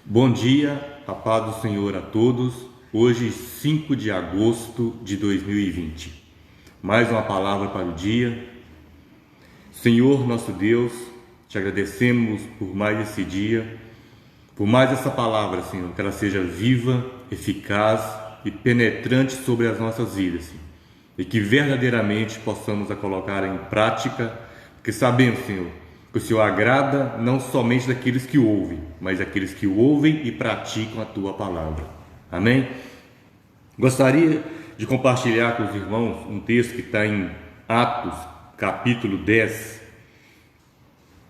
Bom dia, a paz do Senhor a todos. Hoje, 5 de agosto de 2020. Mais uma palavra para o dia. Senhor, nosso Deus, te agradecemos por mais esse dia, por mais essa palavra, Senhor, que ela seja viva, eficaz e penetrante sobre as nossas vidas, Senhor, e que verdadeiramente possamos a colocar em prática, porque sabemos, Senhor, que o Senhor agrada não somente daqueles que ouvem, mas daqueles que ouvem e praticam a Tua palavra. Amém? Gostaria de compartilhar com os irmãos um texto que está em Atos, capítulo 10,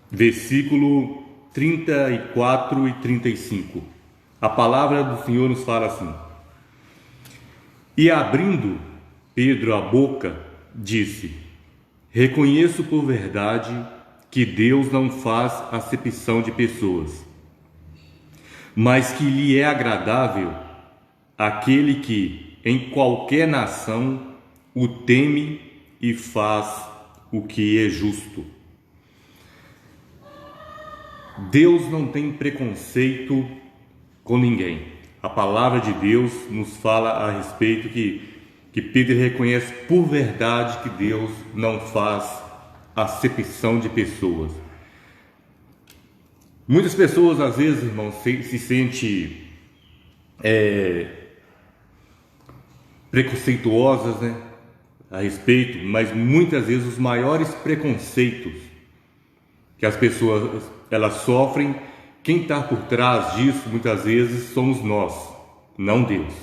versículo 34 e 35. A palavra do Senhor nos fala assim: E abrindo Pedro a boca, disse: Reconheço por verdade que Deus não faz acepção de pessoas, mas que lhe é agradável aquele que, em qualquer nação, o teme e faz o que é justo. Deus não tem preconceito com ninguém. A palavra de Deus nos fala a respeito que Pedro reconhece por verdade que Deus não faz acepção de pessoas. Muitas pessoas, às vezes, irmãos, se sentem preconceituosas, né, a respeito, mas muitas vezes os maiores preconceitos que as pessoas elas sofrem, quem está por trás disso, muitas vezes, somos nós, não Deus.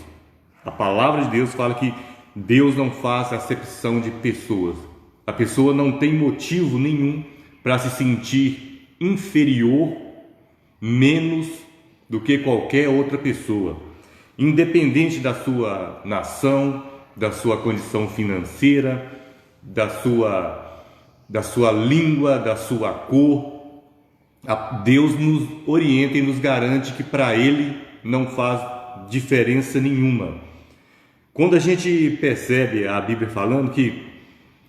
A palavra de Deus fala que Deus não faz acepção de pessoas. A pessoa não tem motivo nenhum para se sentir inferior, menos do que qualquer outra pessoa, independente da sua nação, da sua condição financeira, da sua língua, da sua cor. Deus nos orienta e nos garante que para Ele não faz diferença nenhuma. Quando a gente percebe a Bíblia falando que,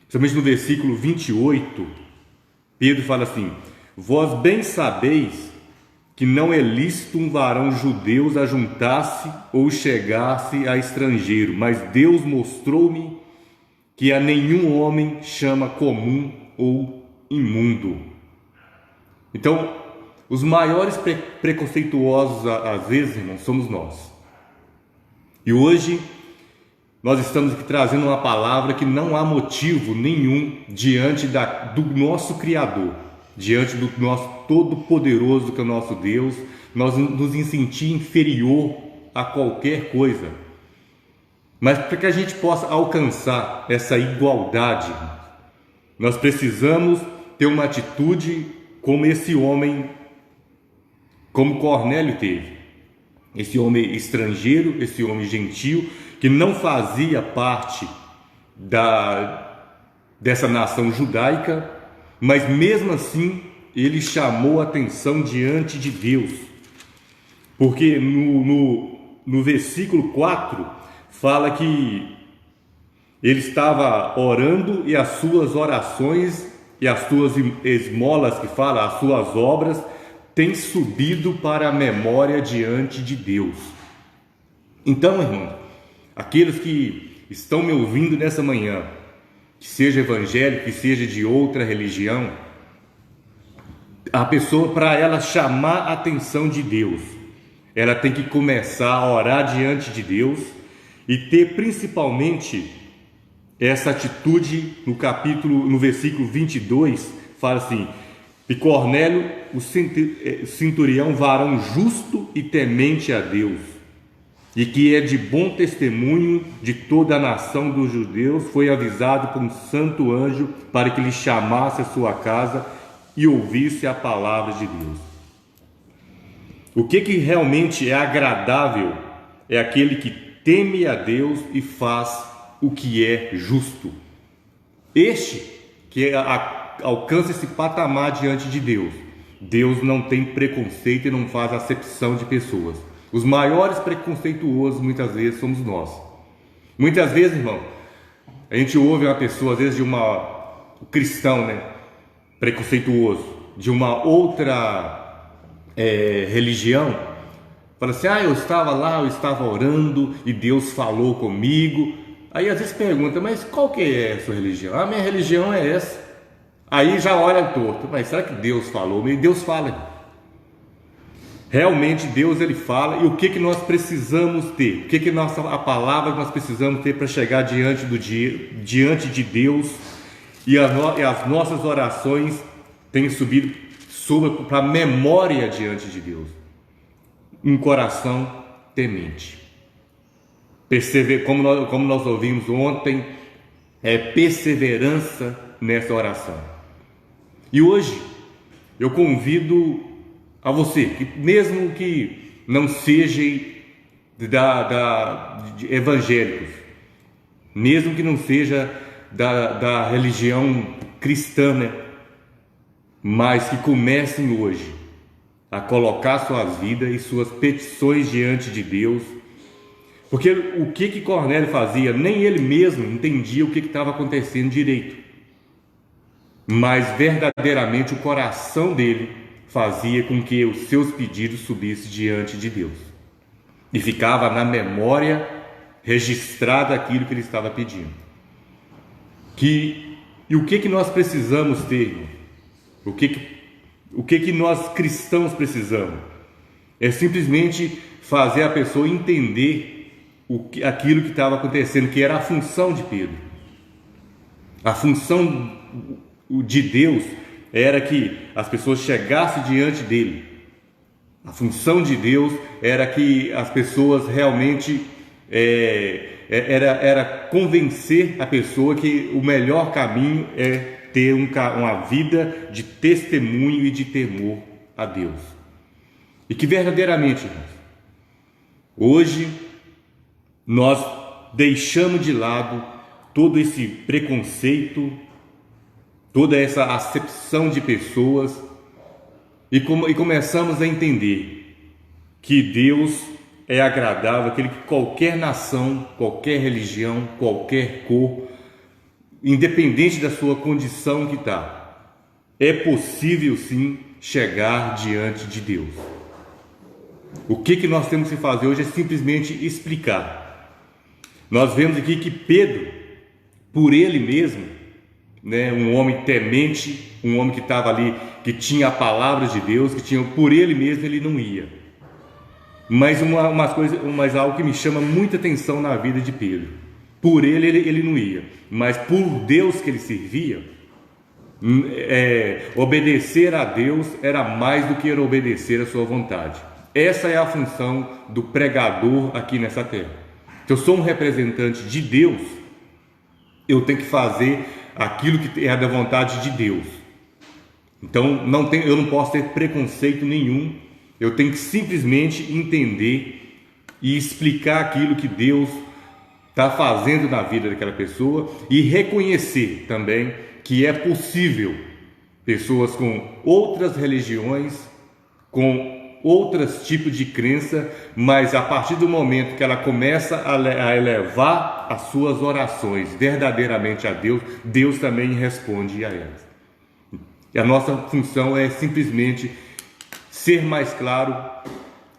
principalmente no versículo 28, Pedro fala assim: Vós bem sabeis que não é lícito um varão judeu ajuntar-se ou chegar-se a estrangeiro, mas Deus mostrou-me que a nenhum homem chama comum ou imundo. Então, os maiores preconceituosos, às vezes, irmãos, somos nós. E hoje nós estamos aqui trazendo uma palavra que não há motivo nenhum diante do nosso Criador, diante do nosso Todo-Poderoso, que é o nosso Deus, nós nos sentir inferior a qualquer coisa. Mas para que a gente possa alcançar essa igualdade, nós precisamos ter uma atitude como esse homem, como Cornélio teve. Esse homem estrangeiro, esse homem gentil, que não fazia parte dessa nação judaica, mas mesmo assim ele chamou atenção diante de Deus, porque no versículo 4 fala que ele estava orando e as suas orações e as suas esmolas, que fala, as suas obras têm subido para a memória diante de Deus. Então, irmão, aqueles que estão me ouvindo nessa manhã, que seja evangélico, que seja de outra religião, a pessoa, para ela chamar a atenção de Deus, ela tem que começar a orar diante de Deus e ter principalmente essa atitude. No versículo 22, fala assim: E Cornélio, o centurião, varão justo e temente a Deus, e que é de bom testemunho de toda a nação dos judeus, foi avisado por um santo anjo para que lhe chamasse a sua casa e ouvisse a palavra de Deus. O que realmente é agradável é aquele que teme a Deus e faz o que é justo. Este que alcança esse patamar diante de Deus. Deus não tem preconceito e não faz acepção de pessoas. Os maiores preconceituosos muitas vezes somos nós. Muitas vezes, irmão, a gente ouve uma pessoa, às vezes um cristão, né, preconceituoso, de uma outra religião, Fala assim, eu estava lá, eu estava orando e Deus falou comigo. Aí às vezes pergunta, mas qual que é a sua religião? A minha religião é essa. Aí já olha torto, mas será que Deus falou? E Deus fala. Realmente Deus ele fala, e o que nós precisamos ter? O que a palavra que nós precisamos ter para chegar diante de Deus, e as nossas orações têm subido para a memória diante de Deus. Um coração temente. Como nós ouvimos ontem, perseverança nessa oração. E hoje eu convido a você, que mesmo que não seja de evangélicos, mesmo que não seja da religião cristã, né? Mas que comecem hoje a colocar suas vidas e suas petições diante de Deus, porque o que Cornélio fazia, nem ele mesmo entendia o que estava acontecendo direito, mas verdadeiramente o coração dele fazia com que os seus pedidos subissem diante de Deus, e ficava na memória registrado aquilo que ele estava pedindo. E o que nós precisamos ter, irmão? O que nós cristãos precisamos? É simplesmente fazer a pessoa entender aquilo que estava acontecendo, que era a função de Pedro. A função de Deus era que as pessoas chegassem diante dele. A função de Deus era que as pessoas realmente era convencer a pessoa que o melhor caminho é ter uma vida de testemunho e de temor a Deus. E que verdadeiramente, irmãos, hoje nós deixamos de lado todo esse preconceito, toda essa acepção de pessoas, e começamos a entender que Deus é agradável, aquele que qualquer nação, qualquer religião, qualquer cor, independente da sua condição que está, é possível sim chegar diante de Deus. O que nós temos que fazer hoje é simplesmente explicar. Nós vemos aqui que Pedro, por ele mesmo, né, um homem temente, um homem que estava ali, que tinha a palavra de Deus, por ele mesmo ele não ia. Mas algo que me chama muita atenção na vida de Pedro, por ele não ia, mas por Deus que ele servia, obedecer a Deus era mais do que obedecer a sua vontade. Essa é a função do pregador aqui nessa terra. Se eu sou um representante de Deus, eu tenho que fazer aquilo que é da vontade de Deus. Então eu não posso ter preconceito nenhum. Eu tenho que simplesmente entender e explicar aquilo que Deus está fazendo na vida daquela pessoa, e reconhecer também que é possível pessoas com outras religiões, com outros tipos de crença, mas a partir do momento que ela começa a elevar as suas orações verdadeiramente a Deus, Deus também responde a elas. E a nossa função é simplesmente ser mais claro,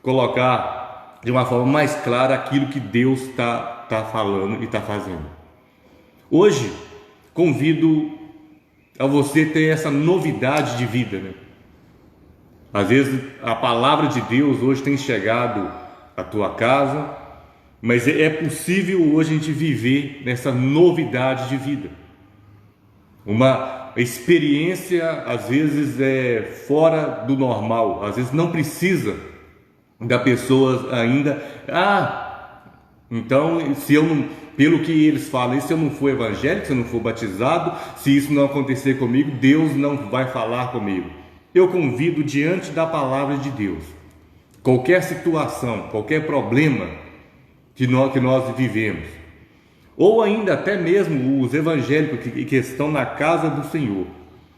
colocar de uma forma mais clara aquilo que Deus está falando e está fazendo. Hoje, convido a você ter essa novidade de vida, né? Às vezes a palavra de Deus hoje tem chegado à tua casa, mas é possível hoje a gente viver nessa novidade de vida. Uma experiência às vezes fora do normal, às vezes não precisa da pessoa ainda. Então se eu não, pelo que eles falam, se eu não for evangélico, se eu não for batizado, se isso não acontecer comigo, Deus não vai falar comigo. Eu convido diante da palavra de Deus, qualquer situação, qualquer problema que nós vivemos, ou ainda até mesmo os evangélicos que estão na casa do Senhor,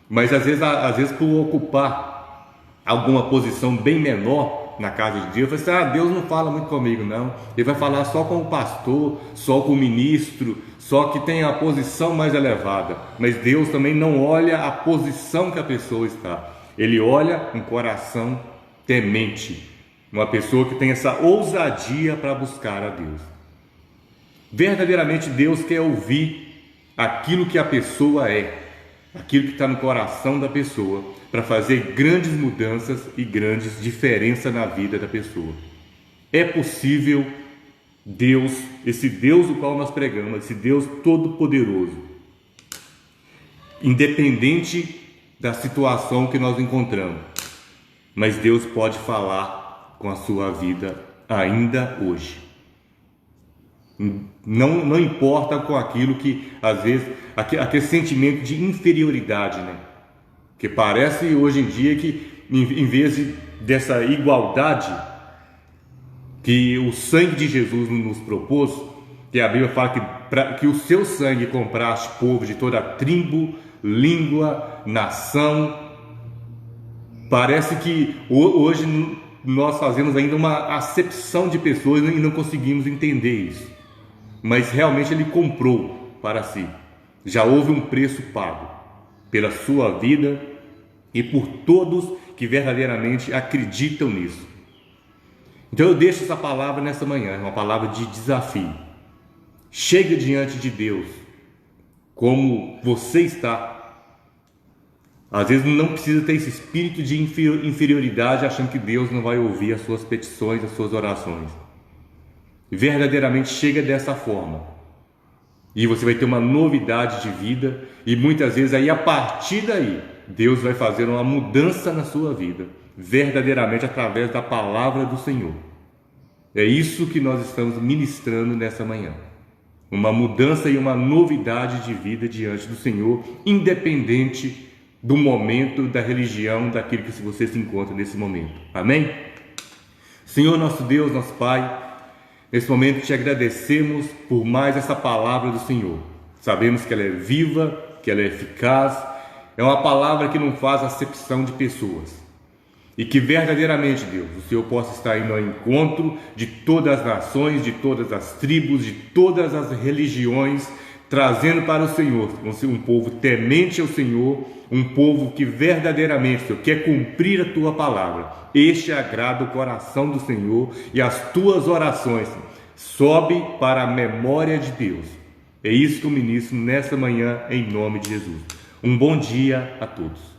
mas às vezes por ocupar alguma posição bem menor na casa de Deus, você Deus não fala muito comigo, não. Ele vai falar só com o pastor, só com o ministro, só que tem a posição mais elevada. Mas Deus também não olha a posição que a pessoa está. Ele olha um coração temente. Uma pessoa que tem essa ousadia para buscar a Deus. Verdadeiramente Deus quer ouvir aquilo que a pessoa é, aquilo que está no coração da pessoa, para fazer grandes mudanças e grandes diferenças na vida da pessoa. É possível Deus, esse Deus do qual nós pregamos, esse Deus todo-poderoso, independente da situação que nós encontramos, mas Deus pode falar com a sua vida ainda hoje. Não importa com aquilo que, às vezes, aquele sentimento de inferioridade, né? Que parece hoje em dia que, em vez dessa igualdade que o sangue de Jesus nos propôs, que a Bíblia fala que o seu sangue compraste povo de toda tribo, língua, nação. Parece que hoje nós fazemos ainda uma acepção de pessoas e não conseguimos entender isso. Mas realmente Ele comprou para si. Já houve um preço pago pela sua vida e por todos que verdadeiramente acreditam nisso. Então eu deixo essa palavra nessa manhã, uma palavra de desafio. Chega diante de Deus como você está. Às vezes não precisa ter esse espírito de inferioridade, achando que Deus não vai ouvir as suas petições, as suas orações. Verdadeiramente chega dessa forma. E você vai ter uma novidade de vida. E muitas vezes aí, a partir daí, Deus vai fazer uma mudança na sua vida. Verdadeiramente através da palavra do Senhor. É isso que nós estamos ministrando nessa manhã. Uma mudança e uma novidade de vida diante do Senhor, independente do momento, da religião, daquilo que você se encontra nesse momento. Amém? Senhor nosso Deus, nosso Pai, nesse momento te agradecemos por mais essa palavra do Senhor. Sabemos que ela é viva, que ela é eficaz, é uma palavra que não faz acepção de pessoas. E que verdadeiramente, Deus, o Senhor possa estar indo ao encontro de todas as nações, de todas as tribos, de todas as religiões, trazendo para o Senhor um povo temente ao Senhor, um povo que verdadeiramente, Senhor, quer cumprir a Tua palavra. Este agrada o coração do Senhor e as Tuas orações, Senhor, sobe para a memória de Deus. É isso que eu ministro nessa manhã, em nome de Jesus. Um bom dia a todos.